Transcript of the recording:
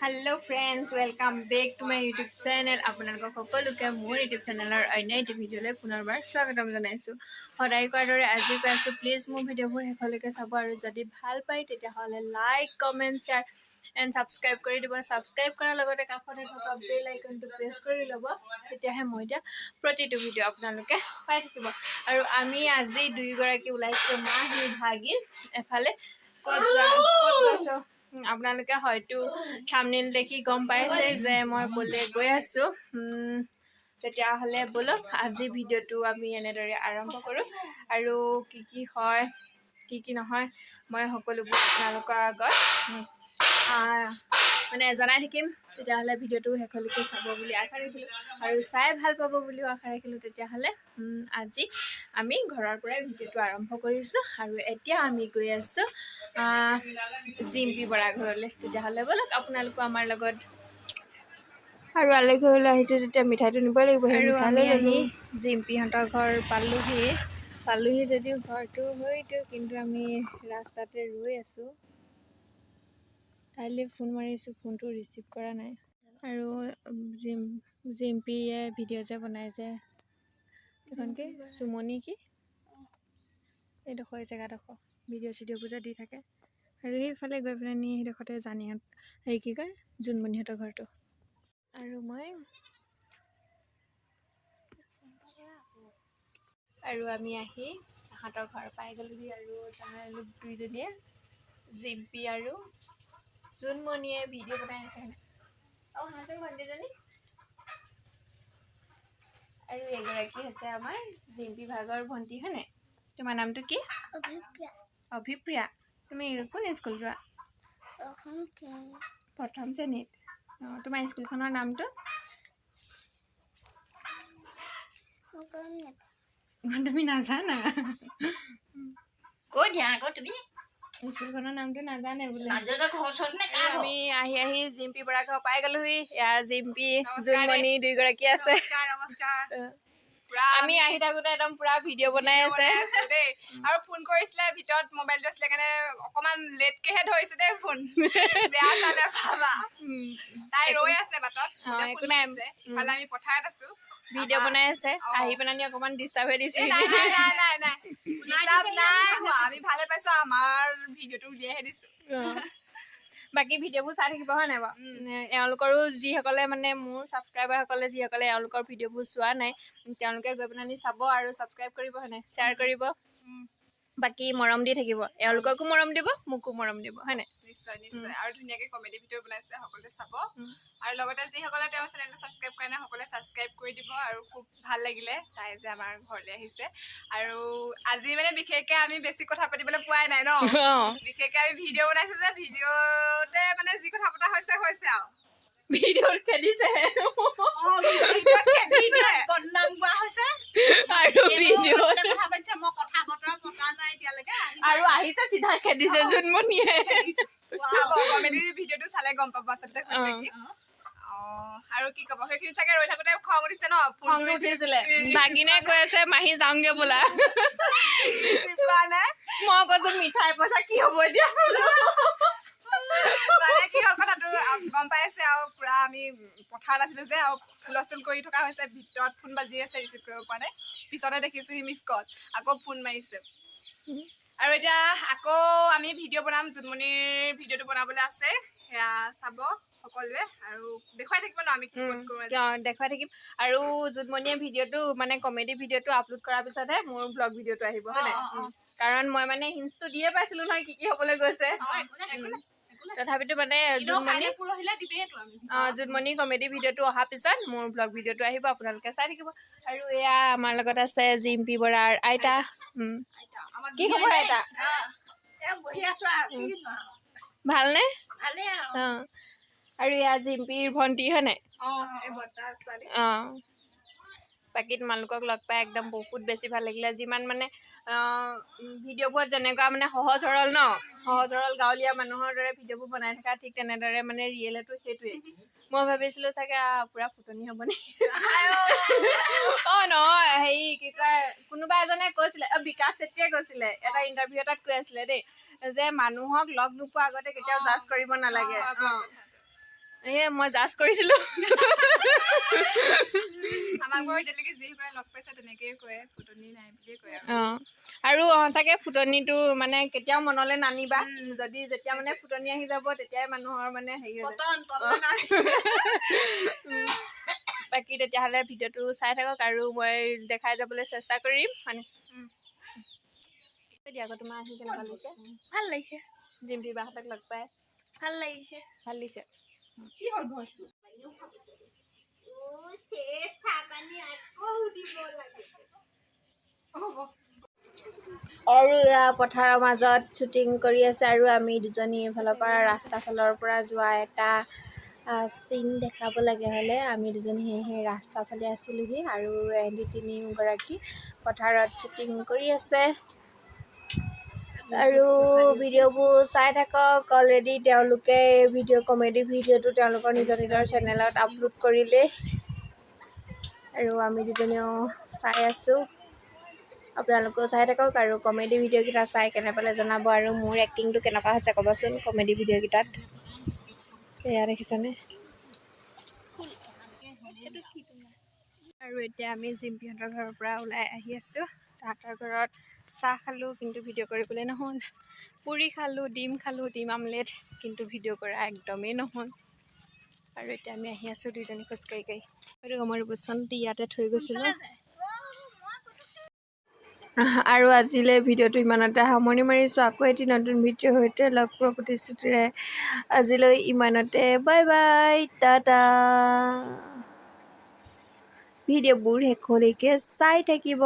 Hello friends, welcome back to my YouTube channel. আপোনালোকক সকলোকে মোৰ YouTube চেনেলৰ অন্য এটা ভিডিঅ'লৈ পুনৰবাৰ স্বাগতম জনাইছোঁ। সদায় কোৱাৰ দৰে আজি কৈ আছোঁ, প্লিজ মোৰ ভিডিঅ'বোৰ শেষলৈকে চাব আৰু যদি ভাল পায় তেতিয়াহ'লে like, comment, share and subscribe কৰি দিব। ছাবস্ক্ৰাইব কৰাৰ লগতে কাষতে থকা বেল আইকনটো প্ৰেছ কৰি ল'ব, তেতিয়াহে মই এতিয়া প্ৰতিটো ভিডিঅ' আপোনালোকে পাই থাকিব। আৰু আমি আজি দুয়োগৰাকী ওলাইছোঁ মাহী ভাগিন এফালে ক'ত গৈছোঁ আপোনালোকে হয়তো থাম্বনেইল দেখি গম পাইছে যে মই ক'লে গৈ আছোঁ। তেতিয়াহ'লে ব'লক আজি ভিডিঅ'টো আমি এনেদৰে আৰম্ভ কৰোঁ আৰু কি হয় কি নহয় মই সকলোবোৰ আপোনালোকৰ আগত মানে জনাই থাকিম। তেতিয়াহ'লে ভিডিঅ'টো শেষলৈকে চাব বুলি আশা ৰাখিলোঁ আৰু চাই ভাল পাব বুলিও আশা ৰাখিলোঁ। তেতিয়াহ'লে আজি আমি ঘৰৰ পৰাই ভিডিঅ'টো আৰম্ভ কৰিছোঁ আৰু এতিয়া আমি গৈ আছোঁ জিম্পি বৰা ঘৰলৈ। তেতিয়াহ'লে ব'লক আপোনালোকো আমাৰ লগত। আৰু আলে ঘৰলৈ আহিছোঁ তেতিয়া মিঠাইটো নিবই লাগিব। আৰু আমি আহি জিম্পিহঁতৰ ঘৰ পালোহি যদিও ঘৰটো হয়তো, কিন্তু আমি ৰাস্তাতে ৰৈ আছোঁ। কাইলৈ ফোন মাৰিছোঁ, ফোনটো ৰিচিভ কৰা নাই। আৰু জিম্পিয়ে ভিডিঅ' যে বনাই যে এইখনকে চুমনি কি এইডোখৰ জেগাডোখৰ ভিডিঅ'বোৰ যে দি থাকে, আৰু সেইফালে গৈ পেলাই নি সেইডোখৰতে জানিহঁত হেৰি কি কয় জোনমণিহঁতৰ ঘৰটো। আৰু আমি আহি তাহাঁতৰ ঘৰ পাই গ'লোহি আৰু তাহাঁত দুইজনীয়ে জিম্পি আৰু জোনমণিয়ে ভিডিঅ' বনাই আছে হাঁচি ভণ্টিজনী। আৰু এগৰাকী হৈছে আমাৰ জিম্পি ভাগৰ ভণ্টি, হয়নে? তোমাৰ নামটো কি? অভিপ্ৰিয়া। তুমি কোন স্কুল যোৱা? প্ৰথম শ্ৰেণীত। তোমাৰ স্কুলখনৰ নামটো? তুমি নাজানা? কৈ দিয়া আকৌ তুমি। স্কুলখনৰ নামটো নাজানে বোলে। আমি আহি জিম্পি বৰা ঘৰ পাই গ'লোহি। ইয়াৰ জিম্পি জোনমণি দুইগৰাকী আছে। আমি আহি থাকোতে একদম পুৰা ভিডিঅ' বনাই আছে দেই। আৰু ফোন কৰিছিলে, ভিতৰত মোবাইলটো আছিলে কাৰণে অকমান লেটকেহে ধৰিছো দেই ফোন। বেয়া চালে ভাবা। তাই ৰৈ আছে বাটত। একো নাই, ইফালে আমি পথাৰত আছো, ভিডিঅ' বনাই আছে। আহি পেলাই অকমান ডিষ্টাৰ্বহে দিছো। নাই আমি ভালে পাইছো, আমাৰ ভিডিঅ'টো উলিয়াইহে দিছো। বাকী ভিডিঅ'বোৰ চাই থাকিব, হয় নাই বাৰু? এওঁলোকৰো যিসকলে মানে মোৰ ছাবস্ক্ৰাইবাৰসকলে যিসকলে এওঁলোকৰ ভিডিঅ'বোৰ চোৱা নাই, তেওঁলোকে গৈ পেলাই চাব আৰু ছাবস্ক্ৰাইব কৰিব, হয় নাই? শ্বেয়াৰ কৰিব, বাকী মৰম দি থাকিব। এওঁলোককো মৰম দিব, মোকো মৰম দিব, হয় নাই? নিশ্চয় নিশ্চয়। আৰু ধুনীয়াকে কমেডি ভিডিঅ' বনাইছে, সকলোৱে চাব। আৰু লগতে যিসকলে তেওঁৰ চেনেলটো ছাবস্ক্ৰাইব কৰা নাই সকলোৱে ছাবস্ক্ৰাইব কৰি দিব। আৰু খুব ভাল লাগিলে তাই যে আমাৰ ঘৰলৈ আহিছে। আৰু আজি মানে বিশেষকে আমি বেছি কথা পাতিবলৈ পোৱাই নাই ন। বিশেষকে আমি ভিডিঅ' বনাইছো যে ভিডিঅ'তে মানে যি কথা পতা হৈছে আৰু ভিডিঅ'ত খেদিছে বদনাম গোৱা হৈছে আৰু ভিডিঅ'ত কথা পাতিছে। মই কথা বতৰা পতা নাই এতিয়ালৈকে, আৰু আহিছে চিধা খেদিছে জোনমণিয়ে। কমেডি ভিডিঅ'টো চালে গম পাব আচলতে হৈছে কি। আৰু কি কব, সেইখিনি চাগে ৰৈ থাকোতে খং উঠিছে ন। খং উঠিছিলে। ভাগিনে কৈ আছে মাহী যাওঁগে বোলা। মই কৈছো মিঠাই পইচা কি হব এতিয়া। মানে কি হ'ল কথাটো গম পাই আছে। আৰু পুৰা আমি পথাৰত আছিলো যে, আৰু হুলস্থুল কৰি থকা হৈছে, ভিতৰত ফোন বাজি আছে, ৰিচিভ কৰিব পৰা নাই। পিছতে দেখিছো সি মিছ কল, আকৌ ফোন মাৰিছে। আৰু এতিয়া আকৌ আমি ভিডিঅ' বনাম, জোনমণিৰ ভিডিঅ'টো বনাবলৈ আছে, সেয়া চাব সকলোৱে। আৰু দেখুৱাই থাকিব ন আমি কি কৰো, দেখুৱাই থাকিম। আৰু জোনমণিয়ে ভিডিঅ'টো মানে কমেডি ভিডিঅ'টো আপলোড কৰাৰ পিছতহে মোৰ ব্লগ ভিডিঅ'টো আহিব, হয় নাই? কাৰণ মই মানে হিন্টছটো দিয়ে পাইছিলো নহয় কি হবলৈ গৈছে। তথাপিতো মানে জোনমণি কমেডি ভিডিঅ'টো অহাৰ পিছত মোৰ ব্লগ ভিডিঅ'টো আহিব, আপোনালোকে চাই থাকিব। আৰু এয়া আমাৰ লগত আছে জিম্পি বৰাৰ আইতা। কি খবৰ আইতা? ভালনে? আৰু এয়া জিম্পিৰ ভণ্টি, হয় নাই? বাকী তোমালোকক লগ পাই একদম বহুত বেছি ভাল লাগিলে। যিমান মানে ভিডিঅ'বোৰত যেনেকুৱা মানে সহজ সৰল ন, সহজ সৰল গাঁৱলীয়া মানুহৰ দৰে ভিডিঅ'বোৰ বনাই থকা, ঠিক তেনেদৰে মানে ৰিয়েলতো সেইটোৱে। মই ভাবিছিলো চাগে পুৰা ফুটনি হ'ব নি। নহয়, হেৰি কি কয়, কোনোবা এজনে কৈছিলে, বিকাশ চেত্ৰীয়ে কৈছিলে এটা ইণ্টাৰভিউ এটাত কৈ আছিলে দেই, যে মানুহক লগ নোপোৱাৰ আগতে কেতিয়াও জাজ কৰিব নালাগে। মই জাজ কৰিছিলোঁ। আমাক বাৰু এতিয়ালৈকে যিসকলে লগ পাইছে তেনেকেই কয়, ফুটনি নাই বুলিয়ে কয় আৰু। আৰু সঁচাকৈ ফুটনিটো মানে কেতিয়াও মনলৈ নানিবা। যদি যেতিয়া মানে ফুটনি আহি যাব তেতিয়াই মানুহৰ মানে হেৰি হৈ যায়। বাকী তেতিয়াহ'লে ভিডিঅ'টো চাই থাকক আৰু মই দেখাই যাবলৈ চেষ্টা কৰিম মানে। আকৌ তোমাৰ আহি কেনেকুৱা লাগিছে? ভাল লাগিছে। জিম্পি বাহঁতক লগ পাই ভাল লাগিছে। ভাল লাগিছে। কি হ'ল ভইচটো? আৰু এয়া পথাৰৰ মাজত শ্বুটিং কৰি আছে আৰু আমি দুজনী এইফালৰ পৰা ৰাস্তা ফালৰ পৰা যোৱা এটা চিন দেখাব লাগে হ'লে আমি দুজনী সেই ৰাস্তাৰ ফালে আছিলোঁহি আৰু এহেঁতি তিনিগৰাকী পথাৰত শ্বুটিং কৰি আছে। আৰু ভিডিঅ'বোৰ চাই থাকক। অলৰেডি তেওঁলোকে কমেডি ভিডিঅ'টো তেওঁলোকৰ নিজৰ চেনেলত আপলোড কৰিলে আৰু আমি দুজনীও চাই আছোঁ। আপোনালোকেও চাই থাকক আৰু কমেডি ভিডিঅ'কেইটা চাই কেনে পালে জনাব আৰু মোৰ এক্টিংটো কেনেকুৱা হৈছে ক'বচোন কমেডি ভিডিঅ'কেইটাত। এয়া দেখিছেনে? আৰু এতিয়া আমি জিম্পিহঁতৰ ঘৰৰ পৰা ওলাই আহি আছোঁ। তাহাঁতৰ ঘৰত চাহ খালোঁ কিন্তু ভিডিঅ' কৰিবলৈ নহ'ল। পুৰি খালোঁ, ডিম আমলেট, কিন্তু ভিডিঅ' কৰা একদমেই নহ'ল। আৰু এতিয়া আমি আহি আছোঁ দুইজনী খোজকাঢ়ি কাঢ়ি। আৰু আমাৰ বচনটি ইয়াতে থৈ গৈছিলোঁ। আৰু আজিলৈ ভিডিঅ'টো ইমানতে সামৰণি মাৰিছোঁ। আকৌ এটি নতুন ভিডিঅ'ৰ সৈতে লগ পোৱা প্ৰতিশ্ৰুতিৰে আজিলৈ ইমানতে। Bye bye, Tata. ভিডিঅ'বোৰ শেষলৈকে চাই থাকিব।